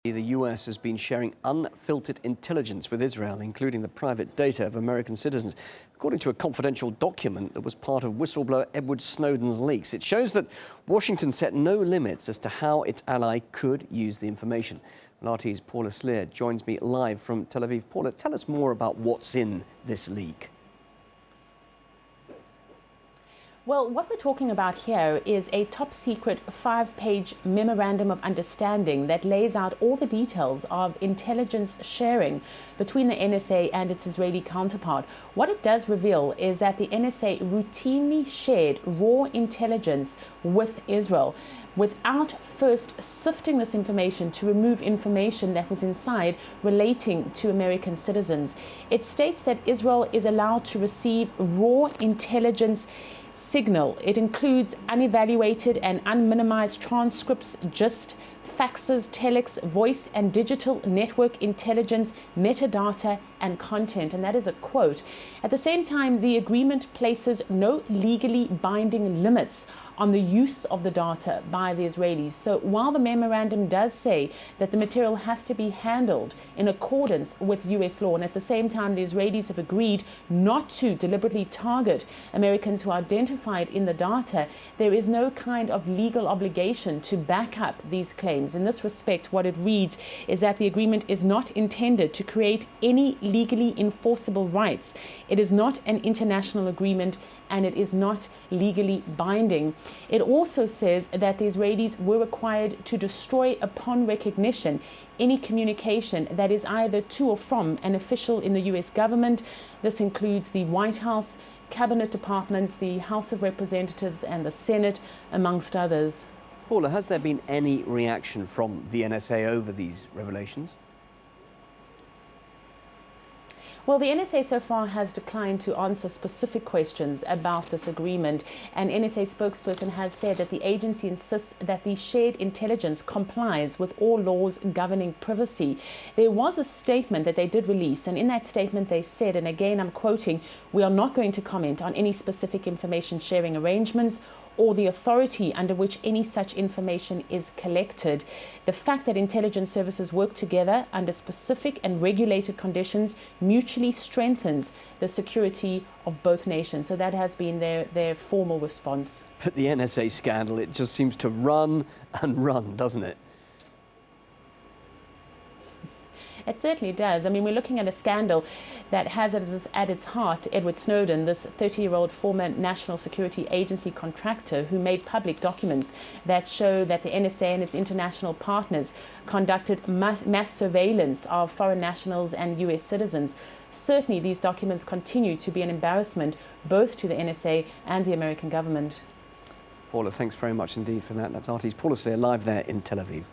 The US has been sharing unfiltered intelligence with Israel, including the private data of American citizens, according to a confidential document that was part of whistleblower Edward Snowden's leaks. It shows that Washington set no limits as to how its ally could use the information. RT's Paula Sleer joins me live from Tel Aviv. Paula, tell us more about what's in this leak. Well, what we're talking about here is a top-secret 5-page memorandum of understanding that lays out all the details of intelligence sharing between the NSA and its Israeli counterpart. What it does reveal is that the NSA routinely shared raw intelligence with Israel without first sifting this information to remove information that was inside relating to American citizens. It states that Israel is allowed to receive raw intelligence signal. It includes unevaluated and unminimized transcripts, gist, faxes, telex, voice and digital network intelligence, metadata and content. And that is a quote. At the same time, the agreement places no legally binding limits on the use of the data by the Israelis. So while the memorandum does say that the material has to be handled in accordance with US law, and at the same time the Israelis have agreed not to deliberately target Americans who are identified in the data, there is no kind of legal obligation to back up these claims. In this respect, what it reads is that the agreement is not intended to create any legally enforceable rights. It is not an international agreement and it is not legally binding. It also says that the Israelis were required to destroy upon recognition any communication that is either to or from an official in the US government. This includes the White House, cabinet departments, the House of Representatives and the Senate, amongst others. Paula, has there been any reaction from the NSA over these revelations? Well, the NSA so far has declined to answer specific questions about this agreement. An NSA spokesperson has said that the agency insists that the shared intelligence complies with all laws governing privacy. There was a statement that they did release, and in that statement they said, and again I'm quoting, "We are not going to comment on any specific information sharing arrangements or the authority under which any such information is collected. The fact that intelligence services work together under specific and regulated conditions mutually strengthens the security of both nations." So that has been their formal response. But the NSA scandal, it just seems to run and run, doesn't it? It certainly does. I mean, we're looking at a scandal that has at its heart Edward Snowden, this 30-year-old former National Security Agency contractor who made public documents that show that the NSA and its international partners conducted mass surveillance of foreign nationals and US citizens. Certainly, these documents continue to be an embarrassment both to the NSA and the American government. Paula, thanks very much indeed for that. That's RT's Paula Sleer live there in Tel Aviv.